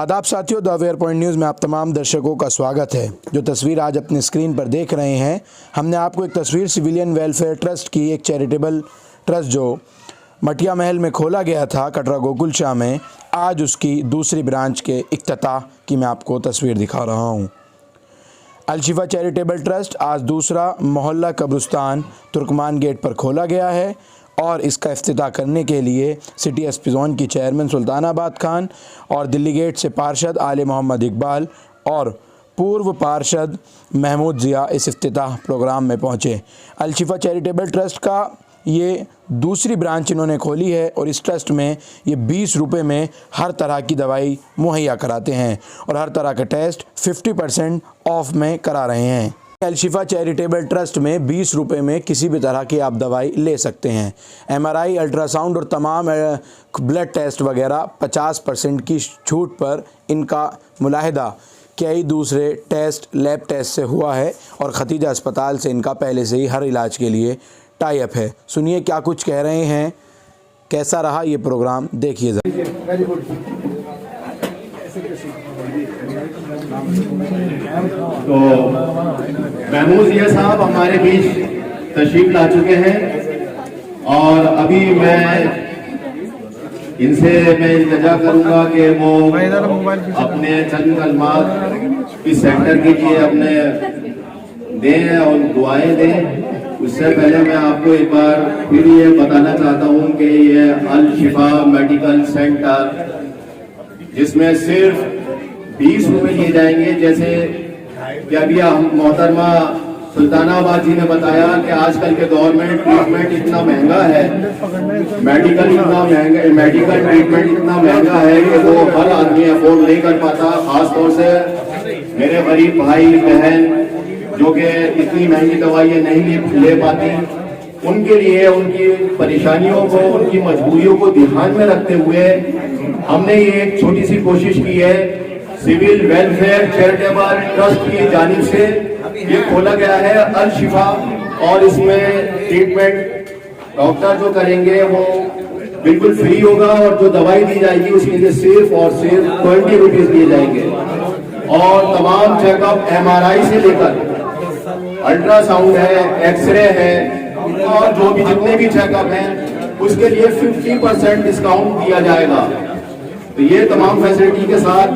आदाब साथियों, the aware point news में आप तमाम दर्शकों का स्वागत है। जो तस्वीर आज अपने स्क्रीन पर देख रहे हैं, हमने आपको एक तस्वीर सिविलियन वेलफेयर ट्रस्ट की, एक चैरिटेबल ट्रस्ट जो मटिया महल में खोला गया था कटरा गोकुल शाह में, आज उसकी दूसरी ब्रांच के इफ्तिताह की मैं आपको तस्वीर दिखा रहा हूँ। अल-शिफा चैरिटेबल ट्रस्ट आज दूसरा मोहल्ला कब्रिस्तान तुर्कमान गेट पर खोला गया है और इसका इफ्तिताह करने के लिए सिटी एसपी जोन की चेयरमैन सुल्तानाबाद खान और दिल्ली गेट से पार्षद आले मोहम्मद इकबाल और पूर्व पार्षद महमूद ज़िया इस इफ्तिताह प्रोग्राम में पहुँचे। अल-शिफा चैरिटेबल ट्रस्ट का ये दूसरी ब्रांच इन्होंने खोली है और इस ट्रस्ट में ये 20 रुपये में हर तरह की दवाई मुहैया कराते हैं और हर तरह का टेस्ट 50% ऑफ में करा रहे हैं। अल-शिफा चैरिटेबल ट्रस्ट में 20 रुपये में किसी भी तरह की आप दवाई ले सकते हैं। MRI, अल्ट्रासाउंड और तमाम ब्लड टेस्ट वगैरह 50% की छूट पर इनका मुलाहिदा कई दूसरे टेस्ट लैब टेस्ट से हुआ है और खतीजा अस्पताल से इनका पहले से ही हर इलाज के लिए टाई अप है। सुनिए क्या कुछ कह रहे हैं, कैसा रहा ये प्रोग्राम, देखिए ज़रा। तो महमूद ज़िया साहब हमारे बीच तशरीफ ला चुके हैं और अभी इनसे मैं इल्तिजा करूंगा कि वो अपने चंद कलमात इस सेक्टर के लिए अपने दें और दुआएं दें। उससे पहले मैं आपको एक बार फिर ये बताना चाहता हूं कि ये अल-शिफा मेडिकल सेंटर जिसमें सिर्फ 20 रुपए लिए जाएंगे, जैसे कि अभी मोहतरमा सुल्तानाबाद जी ने बताया कि आजकल के दौर में ट्रीटमेंट इतना महंगा है, मेडिकल ट्रीटमेंट इतना महंगा है कि वो हर आदमी अफोर्ड नहीं कर पाता। खासतौर से मेरे गरीब भाई बहन जो कि इतनी महंगी दवाइयाँ नहीं ले पाती, उनके लिए उनकी परेशानियों को, उनकी मजबूरियों को ध्यान में रखते हुए हमने ये एक छोटी सी कोशिश की है। सिविल वेलफेयर चैरिटेबल ट्रस्ट की जानिब से ये खोला गया है अल-शिफा और इसमें ट्रीटमेंट डॉक्टर जो करेंगे वो बिल्कुल फ्री होगा और जो दवाई दी जाएगी उसके लिए सिर्फ और सिर्फ 20 रुपीज दिए जाएंगे और तमाम चेकअप MRI से लेकर अल्ट्रासाउंड है, एक्सरे है और जो भी जितने भी चेकअप हैं उसके लिए 50% डिस्काउंट दिया जाएगा। तो ये तमाम फैसिलिटी के साथ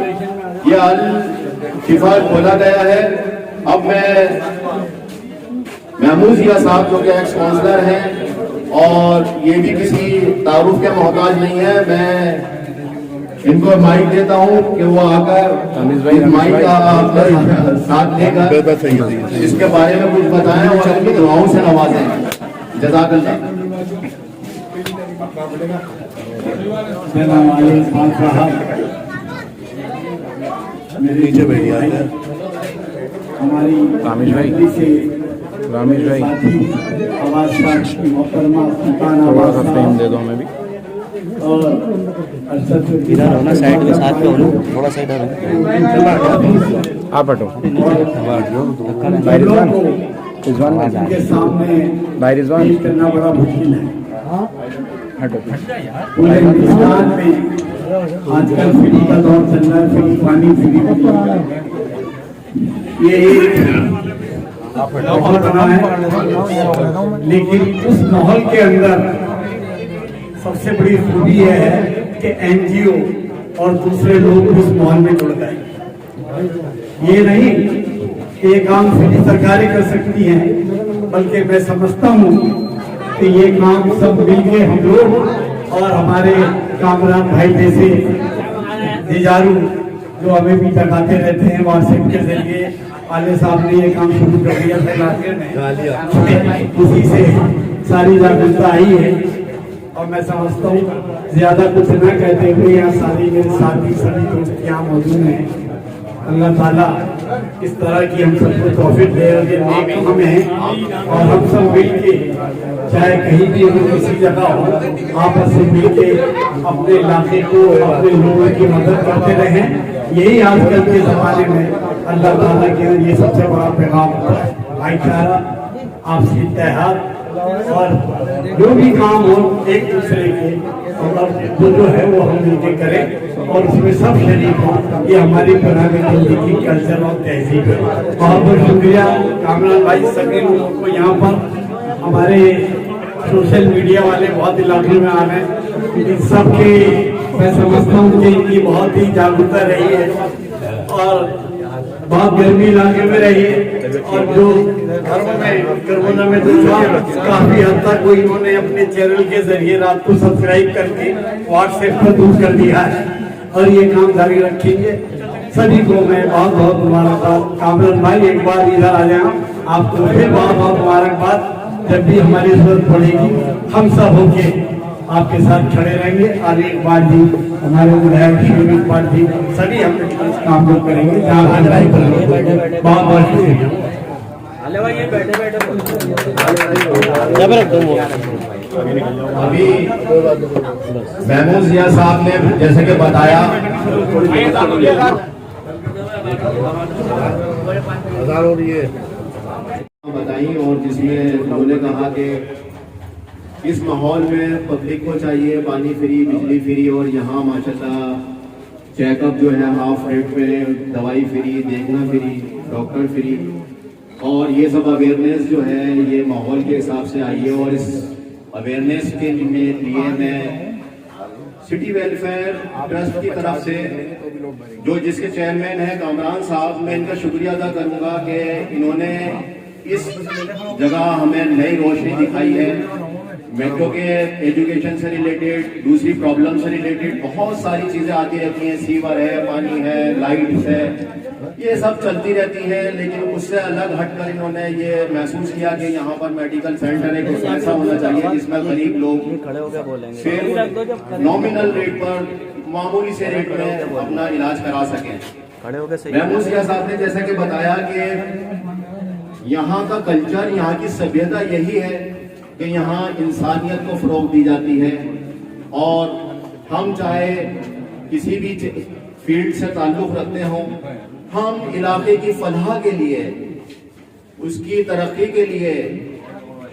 ये अल-शिफा खोला गया है। अब मैं महमूद ज़िया साहब जो कि एक्स काउंसलर हैं और ये भी किसी तारुफ के मोहताज नहीं है, मैं इनको माइक देता हूँ कि वो आकर माइक का साथ लेकर इसके बारे में कुछ बताएं और अपनी दुआओं से नवाजें। जज़ाकल्लाह। नीचे बैठिए हमारी रामेश भाई थोड़ा सा फ्रेम दे दो हमें भी। इधर हो ना, साइड में साथ में हो ना, थोड़ा सा इधर हो। आप हटो। भाई रिजवान करना बड़ा मुश्किल है। हटो। पूरे हिंदुस्तान में आजकल फ्री का दौर चल रहा है, फ्री पानी, फ्री ये माहौल बना है, लेकिन उस माहौल के अंदर सबसे बड़ी खूबी यह है कि NGO और दूसरे लोग उस माहौल में जुड़ गए। ये नहीं कि ये काम सिर्फ सरकारें कर सकती हैं, बल्कि मैं समझता हूँ कि ये काम सब मिलके हम लोग और हमारे कामरान भाई जैसे दिजारू जो हमें भी टकाते रहते हैं, व्हाट्सएप के जरिए आले साहब ने ये काम शुरू कर दिया था, उसी से सारी जागरूकता आई है। और मैं समझता हूँ ज्यादा कुछ न कहते हुए यहाँ सारी मेरे साथी सभी दोस्त यहाँ मौजूद हैं। अल्लाह ताला इस तरह की हम सबको तौफीक दे हमें और हम सब मिलके चाहे कहीं भी हो, किसी जगह हो, आपस से मिलके अपने इलाके को, अपने लोगों की मदद करते रहें। यही आजकल के जमाने में अल्लाह ताला के ये सबसे बड़ा पैगाम होता है। भाईचारा, आपसी इत्तेहाद और जो भी काम हो एक दूसरे के और जो है वो हम मिलकर करें और उसमें सब शरीक हो। ये हमारी पुरानी जिंदगी कल्चर और तहजीब है। बहुत बहुत शुक्रिया कामरान भाई, सभी लोगों को यहाँ पर हमारे सोशल मीडिया वाले बहुत इलाके में आ गए, इन सबके मैं समझता हूँ कि इनकी बहुत ही जागरूकता रही है और बहुत गर्मी इलाके में रही है और जो घरों में कोरोना में काफी हद तक वो इन्होंने अपने चैनल के जरिए रात को सब्सक्राइब करके व्हाट्सएप पर दूर कर दिया है और ये काम जारी रखेंगे। सभी को मैं बहुत बहुत मुबारकबाद। कामरान भाई एक बार इधर आ जाए, आपको फिर बहुत बहुत मुबारकबाद। जब भी हमारी जरूरत पड़ेगी हम सब होके आपके साथ खड़े रहेंगे। आगे इकबाल जी, हमारे विधायक श्री इकबाल जी, सभी हम इस काम को करेंगे जहाँ हाजिरी करेंगे। बहुत बहुत शुक्रिया। अभी महमूद जिया साहब ने जैसे कि बताया बताई और जिसमें उन्होंने कहा कि इस माहौल में पब्लिक को चाहिए पानी फ्री, बिजली फ्री और यहाँ माशाल्लाह चेकअप जो है हाफ रेट में, दवाई फ्री, देखना फ्री, डॉक्टर फ्री और ये सब अवेयरनेस जो है ये माहौल के हिसाब से आई है। और इस अवेयरनेस के लिए मैं सिटी वेलफेयर ट्रस्ट की तरफ से जो जिसके चेयरमैन है कामरान साहब, मैं इनका शुक्रिया अदा करूंगा कि इन्होंने इस जगह हमें नई रोशनी दिखाई है। मेट्रो के एजुकेशन से रिलेटेड, दूसरी प्रॉब्लम से रिलेटेड बहुत सारी चीजें आती रहती हैं, सीवर है, पानी है, लाइट्स है, ये सब चलती रहती है। लेकिन उससे अलग हटकर इन्होंने ये महसूस किया कि यहाँ पर मेडिकल सेंटर एक ऐसा होना चाहिए जिसमें गरीब लोग सिर्फ नॉमिनल रेट पर, मामूली से रेट में अपना इलाज करा सकें। महमूद जिया साहब ने जैसा कि बताया कि यहाँ का कल्चर, यहाँ की सभ्यता यही है कि यहाँ इंसानियत को फरोग दी जाती है और हम चाहे किसी भी फील्ड से ताल्लुक रखते हों, हम इलाके की फलाह के लिए, उसकी तरक्की के लिए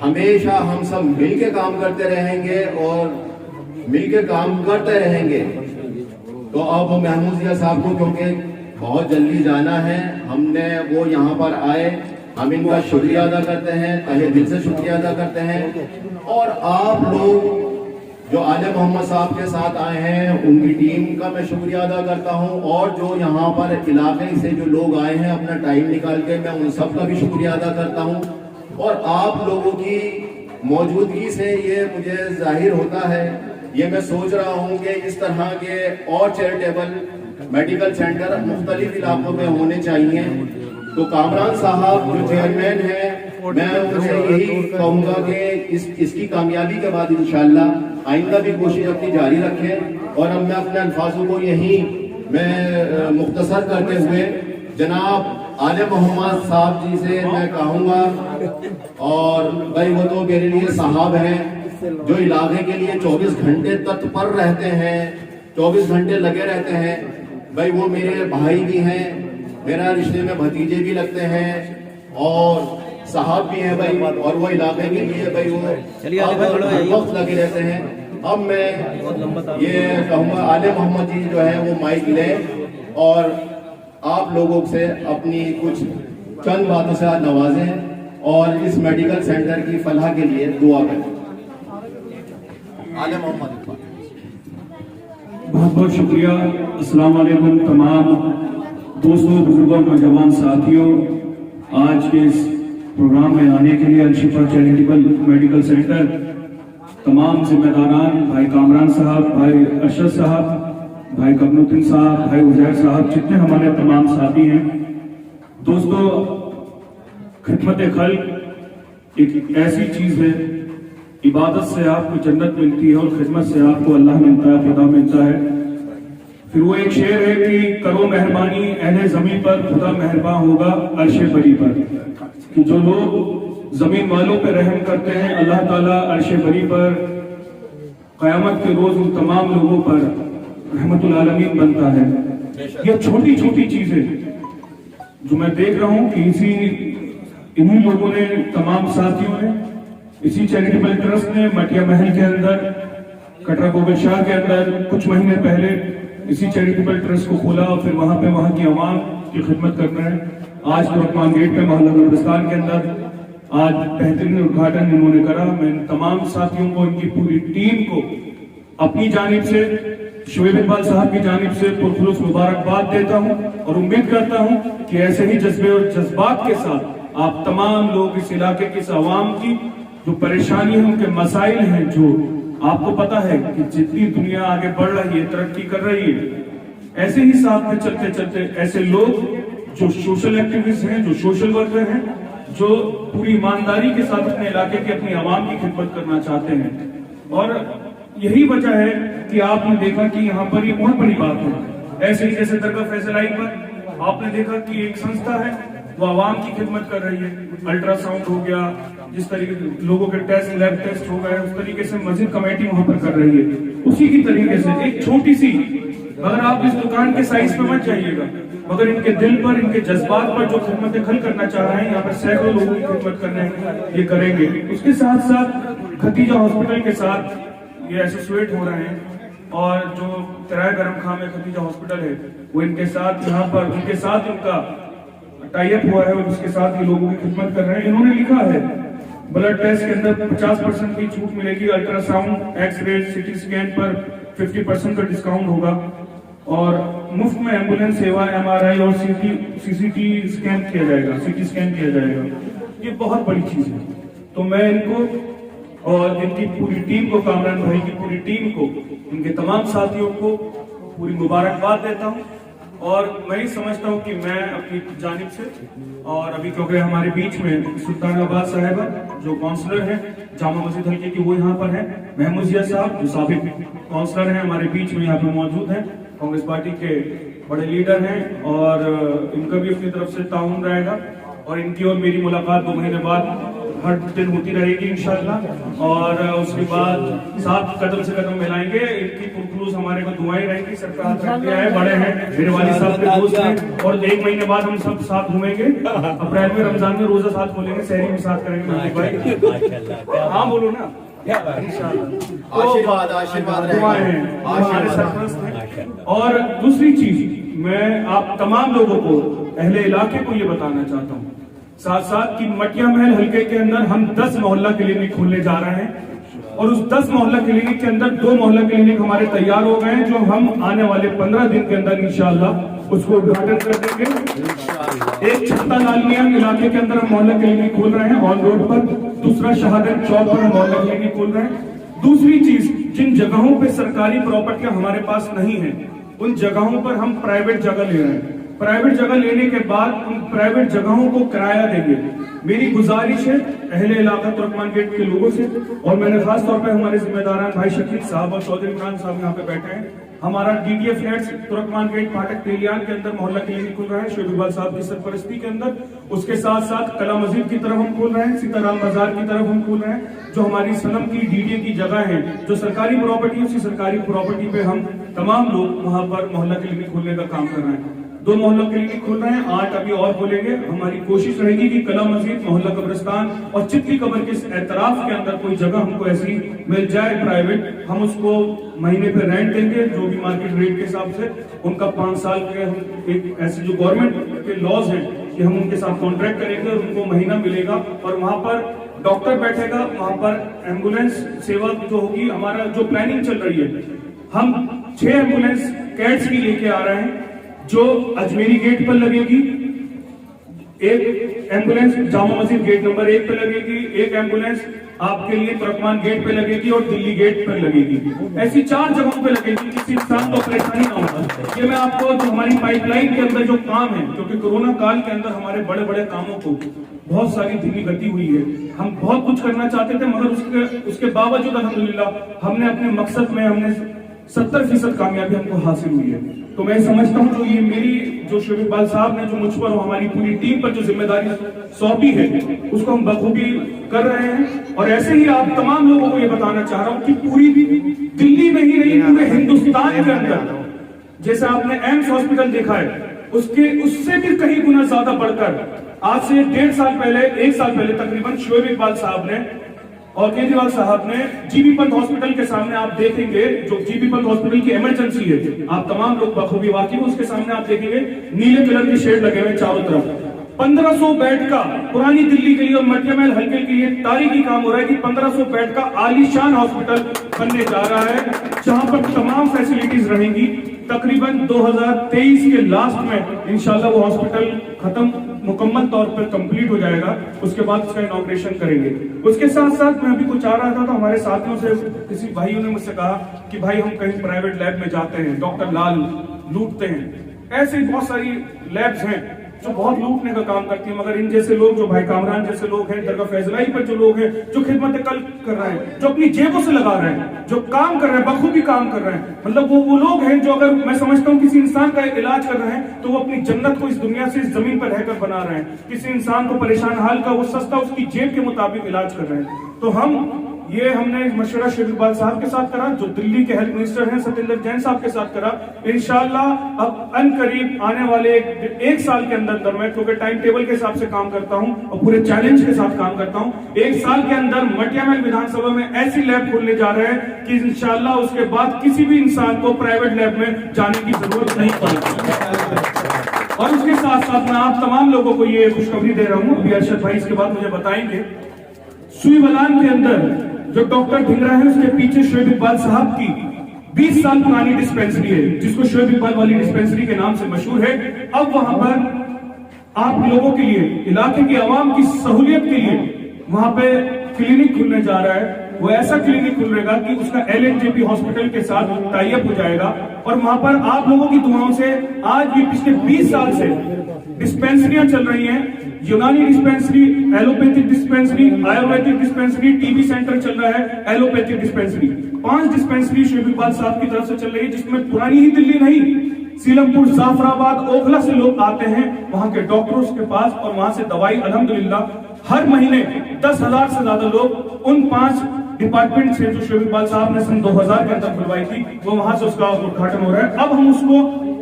हमेशा हम सब मिल के काम करते रहेंगे और मिल के काम करते रहेंगे। तो अब महमूद जिया साहब को क्योंकि बहुत जल्दी जाना है, हमने वो यहाँ पर आए, हम इनका शुक्रिया अदा करते हैं, तहे दिल से शुक्रिया अदा करते हैं। और आप लोग जो आले मोहम्मद साहब के साथ आए हैं उनकी टीम का मैं शुक्रिया अदा करता हूं और जो यहाँ पर इलाके से जो लोग आए हैं अपना टाइम निकाल के, मैं उन सब का भी शुक्रिया अदा करता हूं। और आप लोगों की मौजूदगी से ये मुझे जाहिर होता है, ये मैं सोच रहा हूं कि इस तरह के और चैरिटेबल मेडिकल सेंटर मुख्तलिफ इलाकों में होने चाहिए। तो कामरान साहब जो चेयरमैन है, मैं उनसे यही कहूंगा कि इसकी कामयाबी के बाद इंशाअल्लाह आइंदा भी कोशिश अपनी जारी रखें। और अब मैं अपने अल्फाजों को यही मैं मुख्तसर करते हुए जनाब आले मोहम्मद साहब जी से मैं कहूँगा, और भाई वो तो मेरे लिए साहब हैं जो इलाके के लिए 24 घंटे तत्पर रहते हैं, 24 घंटे लगे रहते हैं। भाई वो मेरे भाई भी हैं, मेरा रिश्ते में भतीजे भी लगते हैं और साहब भी हैं भाई, और वो इलाके के लिए भाई वो वक्त लगे रहते हैं। अब मैं ये कहूँगा आले मोहम्मद जी जो है वो माइक लें और आप लोगों से अपनी कुछ चंद बातों से नवाजें और इस मेडिकल सेंटर की फलाह के लिए दुआ करें। आले मोहम्मद, बहुत बहुत शुक्रिया। अस्सलाम वालेकुम तमाम दोस्तों, बुजुर्गों, नौजवान साथियों, आज के इस प्रोग्राम में आने के लिए अल-शिफा चैरिटेबल मेडिकल सेंटर तमाम जिम्मेदारान, भाई कामरान साहब, भाई अरशद साहब, भाई कमरुद्दीन साहब, भाई उजैर साहब, जितने हमारे तमाम साथी हैं। दोस्तों, खिदमत खल्क एक ऐसी चीज है, इबादत से आपको जन्नत मिलती है और खिदमत से आपको अल्लाह मिलता है, खुदा मिलता है। फिर वो एक शेर है कि करो मेहरबानी अहले जमीन पर, खुदा मेहरबान होगा अर्शे बरी पर। कि जो लोग जमीन वालों पर रहम करते हैं, अल्लाह ताला अर्शे बरी पर क़यामत के रोज उन तमाम लोगों पर रहमतुल आलमीन बनता है। ये छोटी छोटी चीजें जो मैं देख रहा हूं कि इन्हीं लोगों ने, तमाम साथियों ने इसी चैरिटेबल ट्रस्ट ने मटिया महल के अंदर, कटरा गोविंद शाह के अंदर कुछ महीने पहले इसी चैरिटेबल ट्रस्ट को खोला और फिर वहां पे वहां की आवाम की खिदमत करना है। आज तुर्कमान गेट पे मोहल्ला कब्रिस्तान के अंदर आज बेहतरीन उद्घाटन इन्होंने करा। मैं तमाम साथियों को, इनकी पूरी टीम को अपनी जानिब से, शोएब इकबाल साहब की जानिब से पुरखुलूस मुबारकबाद देता हूं और उम्मीद करता हूं कि ऐसे ही जज्बे और जज्बात के साथ आप तमाम लोग इस इलाके की, इस आवाम की जो परेशानी है, उनके मसाइल हैं, जो आपको पता है कि जितनी दुनिया आगे बढ़ रही है, तरक्की कर रही है, ऐसे ही साथ में चलते चलते ऐसे लोग जो सोशल एक्टिविस्ट हैं, जो सोशल वर्कर हैं, जो पूरी ईमानदारी के साथ अपने इलाके की, अपनी आवाम की खिदमत करना चाहते हैं। और यही वजह है कि आपने देखा कि यहाँ पर ये बहुत बड़ी बात है। ऐसे ही जैसे दरगाह फैसलाई पर आपने देखा कि एक संस्था है वो आवाम की खिदमत कर रही है। अल्ट्रासाउंड हो गया, जिस तरीके से लोगों के टेस्ट, लैब टेस्ट हो गए, उस तरीके से मस्जिद कमेटी वहां पर कर रही है। उसी की तरीके से एक छोटी सी, अगर आप इस दुकान के साइज पे मत जाइएगा, मगर इनके दिल पर, इनके जज्बात पर जो खिदमत खल करना चाह रहे हैं, यहाँ पर सैकड़ों लोगों की खिदमत करने ये करेंगे। उसके साथ साथ खतीजा हॉस्पिटल के साथ ये एसोसिएट हो रहे हैं और जो किराया गरम खां में खतीजा हॉस्पिटल है वो इनके साथ, यहाँ पर उनके साथ इनका टाई अप हुआ है और उसके साथ ये लोगों की खिदमत कर रहे हैं। इन्होंने लिखा है ब्लड टेस्ट के अंदर 50% की छूट मिलेगी, अल्ट्रासाउंड, एक्सरे, सीटी स्कैन पर 50% का डिस्काउंट होगा और मुफ्त में एम्बुलेंस सेवा, एमआरआई और सीसीटी स्कैन किया जाएगा, सीटी स्कैन किया जाएगा। ये बहुत बड़ी चीज है। तो मैं इनको और इनकी पूरी टीम को, कामरान भाई की पूरी टीम को, इनके तमाम साथियों को पूरी मुबारकबाद देता हूँ। और मैं ही समझता हूँ कि मैं अपनी जानिब से, और अभी क्योंकि हमारे बीच में सुल्तानाबाद साहिबा जो काउंसलर हैं जामा मस्जिद हल्के की, वो यहाँ पर हैं, महमूजिया साहब जो साबिक काउंसलर हैं हमारे बीच में यहाँ पे मौजूद हैं, कांग्रेस पार्टी के बड़े लीडर हैं और इनका भी अपनी तरफ से ताउन रहेगा। और इनकी और मेरी मुलाकात 2 महीने बाद हर दिन होती रहेगी इंशाल्लाह। और उसके बाद साथ कदम से कदम मिलाएंगे। इनकी पुरखुलूस हमारे को दुआएं रहेंगी। सरकार रख दिया है, बड़े हैं, मेरे वाली साहब के दोस्त हैं और 1 महीने बाद हम सब साथ घूमेंगे। अप्रैल में रमजान में रोजा साथ खोलेंगे, सहरी में साथ करेंगे भाई। हाँ बोलो ना, आशीर्वाद आशीर्वाद हमारे सरपंच हैं। और दूसरी चीज, मैं आप तमाम लोगों को, अहले इलाके को ये बताना चाहता हूँ साथ साथ कि मटिया महल हल्के के अंदर हम 10 मोहल्ला क्लिनिक खोलने जा रहे हैं और उस 10 मोहल्ला क्लिनिक के अंदर 2 मोहल्ला क्लिनिक हमारे तैयार हो गए हैं, जो हम आने वाले 15 दिन के अंदर इंशाअल्लाह उसको उद्घाटन कर देंगे। एक छत्ता लाल मियां इलाके के अंदर हम मोहल्ला क्लिनिक खोल रहे हैं ऑन रोड पर, दूसरा शहादत चौक पर हम मोहल्ला क्लिनिक खोल रहे हैं। दूसरी चीज, जिन जगहों पे सरकारी प्रॉपर्टियां हमारे पास नहीं है, उन जगहों पर हम प्राइवेट जगह ले रहे हैं। प्राइवेट जगह लेने के बाद उन प्राइवेट जगहों को किराया देंगे। मेरी गुजारिश है अहले इलाका तुर्कमान गेट के लोगों से, और मैंने खास तौर पे हमारे जिम्मेदारान भाई शकील साहब और चौधरी इमरान साहब यहाँ पे बैठे हैं। हमारा डीडीए फ्लैट्स तुर्कमान गेट फाटक तेलियान के अंदर मोहल्ला क्लिनिक खुल रहा है शोएब इकबाल साहब की सरपरस्ती के अंदर। उसके साथ साथ कला मस्जिद की तरफ हम खोल रहे हैं, सीताराम बाजार की तरफ हम खोल रहे हैं। जो हमारी सनम की डीडीए की जगह है, जो सरकारी प्रॉपर्टी, उसी सरकारी प्रॉपर्टी पे हम तमाम लोग वहां पर मोहल्ला क्लिनिक खोलने का काम कर रहे हैं। 2 मोहल्ला क्लिनिक खोल रहे हैं, 8 अभी और खोलेंगे। हमारी कोशिश रहेगी कि कला मस्जिद, मोहल्ला कब्रिस्तान और चितली कब्र के एतराफ के अंदर कोई जगह हमको ऐसी मिल जाए प्राइवेट, हम उसको महीने पे रेंट देंगे जो भी मार्केट रेट के हिसाब से। उनका 5 साल के हम एक ऐसे जो गवर्नमेंट के लॉज हैं कि हम उनके साथ कॉन्ट्रैक्ट करेंगे और उनको महीना मिलेगा और वहां पर डॉक्टर बैठेगा, वहां पर एम्बुलेंस सेवा जो होगी। हमारा जो प्लानिंग चल रही है, हम 6 एम्बुलेंस कैट्स की लेके आ रहे हैं जो अजमेरी गेट पर लगेगी, एक ambulance Jama Masjid gate number 1 पे लगेगी, एक एम्बुलेंस आपके लिए तुर्कमान गेट पे लगेगी और दिल्ली गेट पर लगेगी। ऐसी 4 जगहों पे लगेगी, किसी इंसान को परेशानी ना होगा। ये मैं आपको जो हमारी पाइपलाइन के अंदर जो काम है, क्योंकि कोरोना काल के अंदर हमारे बड़े बड़े कामों को बहुत सारी धीमी गति हुई है। हम बहुत कुछ करना चाहते थे, मगर उसके बावजूद अल्हम्दुलिल्लाह हमने अपने मकसद में 70% कामयाबी हमको हासिल हुई है। तो मैं समझता हूं जो ये मेरी जो शोएब इकबाल साहब ने जो मुझ पर, हमारी पूरी टीम पर जो जिम्मेदारी सौंपी है, उसको हम बखूबी कर रहे हैं। और ऐसे ही आप तमाम लोगों को ये बताना चाह रहा हूं कि पूरी दिल्ली में ही नहीं, पूरे हिंदुस्तान के अंदर जैसे आपने एम्स हॉस्पिटल देखा है, उससे भी कहीं गुना ज्यादा बढ़कर आज से 1.5 साल पहले, 1 साल पहले तकरीबन शोएब इकबाल साहब ने और केजरीवाल साहब ने जीबी पंत हॉस्पिटल के सामने आप देखेंगे, जो जीबी पंत हॉस्पिटल की इमरजेंसी है, आप तमाम लोग बखूबी वाकिफ हो, उसके सामने आप देखेंगे नीले कलर के शेड लगे हुए चारों तरफ। 1500 बेड का पुरानी दिल्ली के लिए और मटिया महल हल्के के लिए तारीखी काम हो रहा है कि 1500 बेड का आलीशान हॉस्पिटल बनने जा रहा है, जहां पर तमाम फैसिलिटीज रहेंगी। तकरीबन 2023 के लास्ट में इंशाल्लाह वो हॉस्पिटल खत्म मुकम्मल तौर पर कंप्लीट हो जाएगा, उसके बाद उसका इनॉग्रेशन करेंगे। उसके साथ साथ मैं अभी कुछ आ रहा था तो हमारे साथियों से किसी भाइयों ने मुझसे कहा कि भाई हम कहीं प्राइवेट लैब में जाते हैं, डॉक्टर लाल लूटते हैं। ऐसे बहुत सारी लैब्स हैं जो बहुत लूटने का काम करती है, मगर इन जैसे लोग, जो भाई कामरान जैसे लोग हैं, दरगाह फैजलाई पर जो लोग हैं, जो खिदमत कल कर रहे हैं, जो अपनी जेबों से लगा रहे हैं, जो काम कर रहे हैं, बखूबी काम कर रहे हैं, मतलब वो लोग हैं जो, अगर मैं समझता हूँ किसी इंसान का इलाज कर रहे हैं तो वो अपनी जन्नत को इस दुनिया से, इस जमीन पर रहकर बना रहे हैं। किसी इंसान को परेशान हाल का वो सस्ता उसकी जेब के मुताबिक इलाज कर रहे हैं। तो हमने मशवरा शेख इकबाल साहब के साथ करा, जो दिल्ली के हेल्थ मिनिस्टर हैं सत्येंद्र जैन साहब के साथ करा। इंशाल्लाह अब अनकरीब आने वाले एक साल के अंदर मैं, क्योंकि टाइम टेबल के हिसाब से काम करता हूं और पूरे चैलेंज के साथ काम करता हूं, एक साल के अंदर मटिया महल विधानसभा में ऐसी लैब खोलने जा रहे हैं कि इंशाल्लाह उसके बाद किसी भी इंसान को प्राइवेट लैब में जाने की जरूरत नहीं पड़ेगी। और उसके साथ साथ मैं आप तमाम लोगों को ये खुशखबरी दे रहा हूं, अभी अरशद भाई इसके बाद मुझे बताएंगे, सुई बलान के अंदर जो डॉक्टर ढिंगरा है उसके पीछे शोएब इकबाल साहब की 20 साल पुरानी डिस्पेंसरी है, जिसको शोएब इकबाल वाली डिस्पेंसरी के नाम से मशहूर है। अब वहां पर आप लोगों के लिए, इलाके की आवाम की सहूलियत के लिए वहां पे क्लिनिक खुलने जा रहा है। वो ऐसा क्लिनिक खुलेगा कि उसका LNJP हॉस्पिटल के साथ टाई अप हो जाएगा और वहां पर आप लोगों की दुआओं से आज ये पिछले 20 साल से डिस्पेंसरियां चल रही हैं। यूनानी dispensary, allopathic dispensary, Ayurvedic dispensary, TB centre चल रहा है, allopathic dispensary, 5 dispensary Shoaib Iqbal साहब की तरफ से चल रही है, जिसमें पुरानी ही दिल्ली नहीं, सीलमपुर, जाफराबाद, ओखला से लोग आते हैं वहां के डॉक्टर्स के पास और वहां से दवाई अल्हम्दुलिल्लाह हर महीने 10,000 से ज्यादा लोग उन 5 डिपार्टमेंट से जो शोएब इकबाल साहब ने सन 2000 के अंदर खुलवाई थी, वो वहां से उसका उद्घाटन हो रहा है। अब हम उसको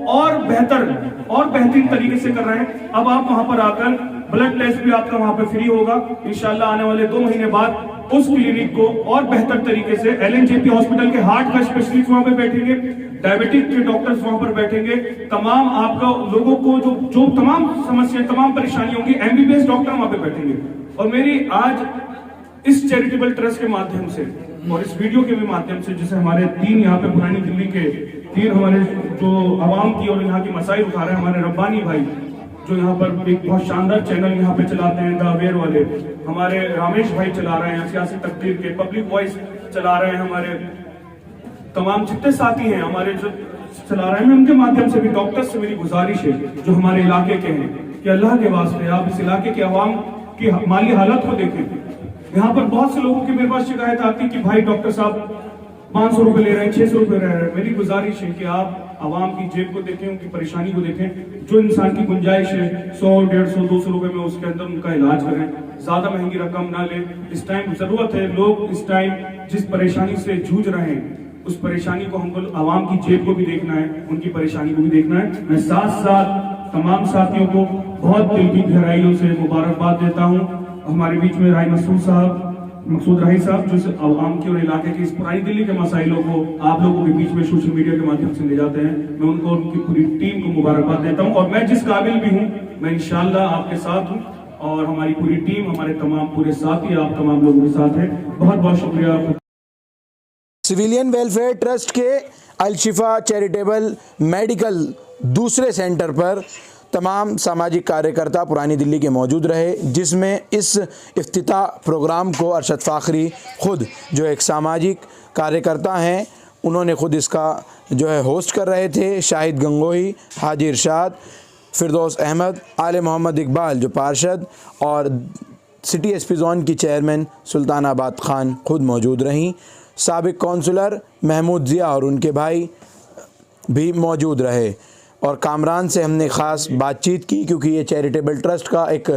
और बेहतरीन तरीके से कर रहे हैं। अब आप वहां पर आकर ब्लड टेस्ट भी आपका वहां पे फ्री होगा। इंशाल्लाह आने वाले 2 महीने बाद उस क्लिनिक को और बेहतर तरीके से LNJP हॉस्पिटल के हार्ट का स्पेशलिस्ट वहां पे बैठेंगे, डायबिटिक के डॉक्टर्स वहां पर बैठेंगे, तमाम आपका लोगों को जो तमाम समस्याएं, तमाम परेशानी होंगी, MBBS डॉक्टर वहां पे बैठेंगे। और मेरी आज इस चैरिटेबल ट्रस्ट के माध्यम से और इस वीडियो के भी माध्यम से, जिसे हमारे 3 यहाँ पे पुरानी दिल्ली के 3 हमारे जो आवाम की और यहाँ की मसाइल उठा रहे हैं, हमारे रब्बानी भाई जो यहाँ पर एक बहुत शानदार चैनल यहाँ पे चलाते हैं, द अवेयर वाले, हमारे रामेश भाई चला रहे हैं, सियासी तकदीर के पब्लिक वॉइस चला रहे हैं, हमारे तमाम जितने साथी हैं हमारे जो चला रहे हैं, उनके माध्यम से भी डॉक्टर्स से मेरी गुजारिश है जो हमारे इलाके के हैं कि अल्लाह के वास्ते आप इस इलाके के अवाम की माली हालत को देखें। यहाँ पर बहुत से लोगों की मेरे पास शिकायत आती है कि भाई डॉक्टर साहब 500 रुपए ले रहे हैं, 600 रुपए ले रहे हैं। मेरी गुजारिश है कि आप आवाम की जेब को देखें, उनकी परेशानी को देखें। जो इंसान की गुंजाइश है 100, 150, 200 रुपए में, उसके अंदर उनका इलाज करें, ज्यादा महंगी रकम ना लें। इस टाइम जरूरत है, लोग इस टाइम जिस परेशानी से जूझ रहे हैं उस परेशानी को हमको आवाम की जेब को भी देखना है, उनकी परेशानी को भी देखना है। मैं साथ साथ तमाम साथियों को बहुत दिल की गहराइयों से मुबारकबाद देता हूँ। हमारे बीच में मकसूद राही साहब जो आवाम की और इलाके की इस पुरानी दिल्ली के मसाइलों को आप लोगों के बीच में सोशल मीडिया के माध्यम से ले जाते हैं, मैं उनको, उनकी पूरी टीम को मुबारकबाद देता हूं। और मैं जिस काबिल भी हूं, मैं इंशाल्लाह आपके साथ हूं और हमारी पूरी टीम, हमारे तमाम पूरे साथी आप तमाम लोगों के साथ हैं। बहुत बहुत शुक्रिया। सिविलियन वेलफेयर ट्रस्ट के अल-शिफा चैरिटेबल मेडिकल दूसरे सेंटर पर तमाम सामाजिक कार्यकर्ता पुरानी दिल्ली के मौजूद रहे, जिसमें इस इफ्तिताह प्रोग्राम को अरशद फ़ाखरी ख़ुद जो एक सामाजिक कार्यकर्ता हैं, उन्होंने ख़ुद इसका जो है होस्ट कर रहे थे। शाहिद गंगोही, हाजी इरशाद, फिरदौस अहमद, आले मोहम्मद इकबाल जो पार्षद और सिटी SP जोन की चेयरमैन सुल्तानाबाद खान ख़ुद मौजूद रहीं। साबिक कौंसलर महमूद ज़िया और उनके भाई भी मौजूद रहे। और कामरान से हमने ख़ास बातचीत की, क्योंकि ये चैरिटेबल ट्रस्ट का एक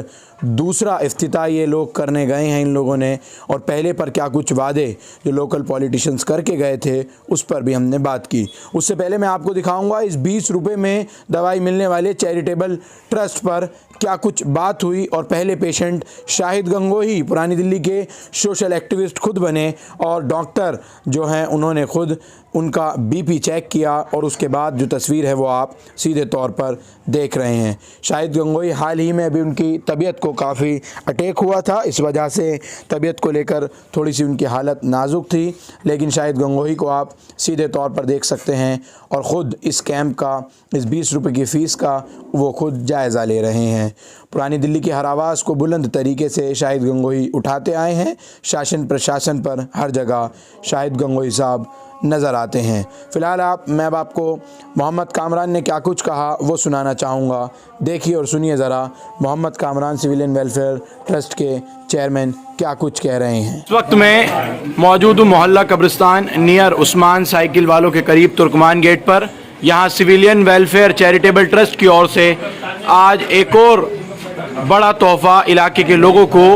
दूसरा इफ्तिताह ये लोग करने गए हैं इन लोगों ने, और पहले पर क्या कुछ वादे जो लोकल पॉलिटिशियंस करके गए थे उस पर भी हमने बात की। उससे पहले मैं आपको दिखाऊंगा इस 20 रुपये में दवाई मिलने वाले चैरिटेबल ट्रस्ट पर क्या कुछ बात हुई। और पहले पेशेंट शाहिद गंगोही पुरानी दिल्ली के सोशल एक्टिविस्ट खुद बने, और डॉक्टर जो हैं उन्होंने खुद उनका बीपी चेक किया, और उसके बाद जो तस्वीर है वो आप सीधे तौर पर देख रहे हैं। शाहिद गंगोही हाल ही में अभी उनकी तबीयत को काफ़ी अटैक हुआ था, इस वजह से तबीयत को लेकर थोड़ी सी उनकी हालत नाजुक थी, लेकिन शाहिद गंगोही को आप सीधे तौर पर देख सकते हैं, और ख़ुद इस कैंप का, इस 20 रुपये की फ़ीस का वो खुद जायज़ा ले रहे हैं। पुरानी दिल्ली की हर आवाज़ को बुलंद तरीके से शाहिद गंगोही उठाते आए हैं। शासन प्रशासन पर हर जगह शाहिद गंगोही साहब नज़र आते हैं। फ़िलहाल मैं अब आपको मोहम्मद कामरान ने क्या कुछ कहा वो सुनाना चाहूँगा। देखिए और सुनिए ज़रा Mohammad Kamran civilian welfare trust के चेयरमैन क्या कुछ कह रहे हैं। इस वक्त मैं मौजूद हूँ मोहल्ला कब्रिस्तान नियर उस्मान साइकिल वालों के करीब तुर्कमान गेट पर। यहाँ सिविलियन वेलफेयर चैरिटेबल ट्रस्ट की ओर से आज एक और बड़ा तोहफा इलाके के लोगों को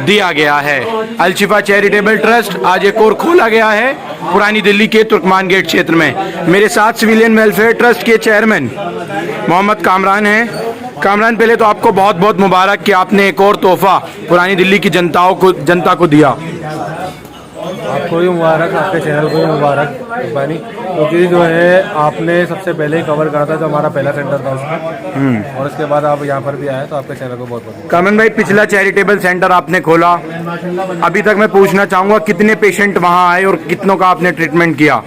दिया गया है। अलशिफा चैरिटेबल ट्रस्ट आज एक और खोला गया है पुरानी दिल्ली के तुर्कमान गेट क्षेत्र में। मेरे साथ सिविलियन वेलफेयर ट्रस्ट के चेयरमैन मोहम्मद कामरान हैं। कामरान, पहले तो आपको बहुत बहुत मुबारक कि आपने एक और तोहफा पुरानी दिल्ली की जनता को दिया। आपको भी मुबारक, आपके चैनल को भी मुबारक पानी, क्योंकि जो है आपने सबसे पहले कवर करा था जो हमारा पहला सेंटर था उसमें, और उसके बाद आप यहाँ पर भी आए तो आपके चैनल को बहुत बहुत। कामरान भाई, पिछला चैरिटेबल सेंटर आपने खोला, अभी तक मैं पूछना चाहूँगा कितने पेशेंट वहाँ आए और कितनों का आपने ट्रीटमेंट किया?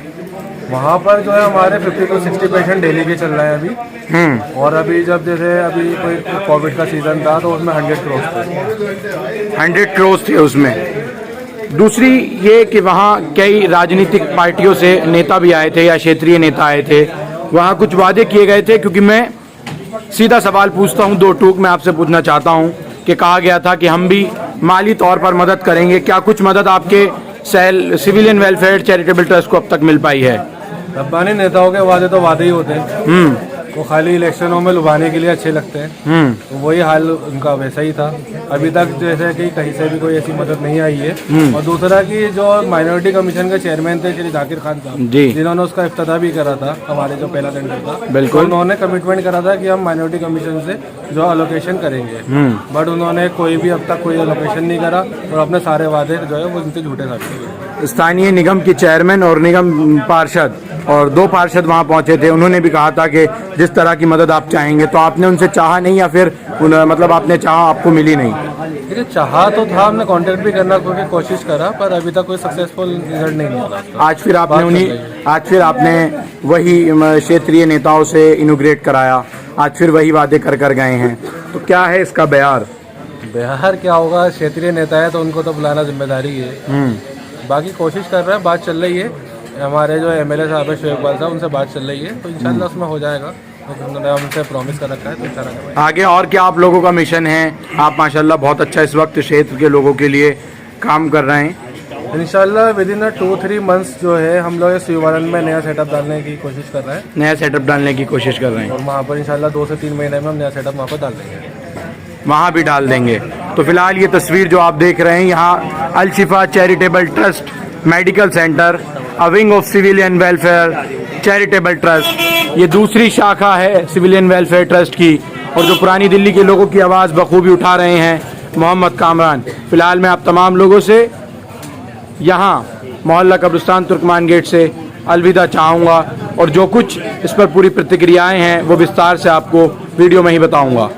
वहाँ पर जो है हमारे 50 to 60 पेशेंट डेली के चल रहे हैं अभी। और अभी जब जैसे अभी कोई कोविड का सीजन था तो उसमें 100 क्रॉस थे। 100 क्रॉस थे उसमें। दूसरी ये कि वहाँ कई राजनीतिक पार्टियों से नेता भी आए थे या क्षेत्रीय नेता आए थे, वहाँ कुछ वादे किए गए थे। क्योंकि मैं सीधा सवाल पूछता हूँ, दो टूक मैं आपसे पूछना चाहता हूँ कि कहा गया था कि हम भी माली तौर पर मदद करेंगे, क्या कुछ मदद आपके सिविलियन वेलफेयर चैरिटेबल ट्रस्ट को अब तक मिल पाई है? रब्बानी नेताओं के वादे तो वादे ही होते हैं, वो खाली इलेक्शनों में लुभाने के लिए अच्छे लगते हैं। तो वही हाल उनका वैसा ही था। अभी तक जैसे कि कहीं से भी कोई ऐसी मदद नहीं आई है। और दूसरा कि जो माइनॉरिटी कमीशन के चेयरमैन थे श्री जाकिर खान साहब, जिन्होंने उसका इफ्तिताह भी करा था हमारे जो पहला सेंटर था, बिल्कुल उन्होंने कमिटमेंट करा था कि हम माइनॉरिटी कमीशन से जो अलोकेशन करेंगे, बट उन्होंने कोई भी अब तक कोई अलोकेशन नहीं करा, और अपने सारे वादे जो है वो उनके झूठे साबित हुए। स्थानीय निगम के चेयरमैन और निगम पार्षद और 2 पार्षद वहाँ पहुँचे थे, उन्होंने भी कहा था कि जिस तरह की मदद आप चाहेंगे, तो आपने उनसे चाहा नहीं या फिर मतलब आपने चाहा आपको मिली नहीं? देखिए, चाहा तो था, हमने कांटेक्ट भी करना की कोशिश करा, पर अभी तक कोई सक्सेसफुल रिजल्ट नहीं मिला। आज फिर आपने वही क्षेत्रीय नेताओं से इनोग्रेट कराया, आज फिर वही वादे कर गए हैं, तो क्या है इसका बयार? बिहार क्या होगा, क्षेत्रीय नेता है तो उनको तो बुलाना जिम्मेदारी है। बाकी कोशिश कर रहे हैं, बात चल रही है, हमारे जो एमएलए साहब है शोएब इकबाल साहब, उनसे बात चल रही है, तो इंशाल्लाह उसमें हो जाएगा। तो उन्होंने हमसे प्रॉमिस कर रखा है, तो इंशाल्लाह आगे और क्या आप लोगों का मिशन है? आप माशाल्लाह बहुत अच्छा इस वक्त क्षेत्र के लोगों के लिए काम कर रहे हैं। इंशाल्लाह विद इन 2-3 मंथ्स जो है हम लोग शिवानंद में नया सेटअप डालने की कोशिश कर रहे हैं। नया सेटअप डालने की कोशिश कर रहे हैं, और वहाँ पर इंशाल्लाह 2 से 3 महीने में हम नया सेटअप वहाँ पर डाल देंगे, वहाँ भी डाल देंगे। तो फिलहाल ये तस्वीर जो आप देख रहे हैं, यहाँ Alshifa charitable trust medical centre, a wing of civilian welfare charitable trust, ये दूसरी शाखा है सिविलियन वेलफेयर ट्रस्ट की, और जो पुरानी दिल्ली के लोगों की आवाज़ बखूबी उठा रहे हैं मोहम्मद कामरान। फिलहाल मैं आप तमाम लोगों से यहाँ मोहल्ला कब्रिस्तान तुर्कमान गेट से अलविदा चाहूँगा, और जो कुछ इस पर पूरी प्रतिक्रियाएं हैं वो विस्तार से आपको वीडियो में ही बताऊँगा।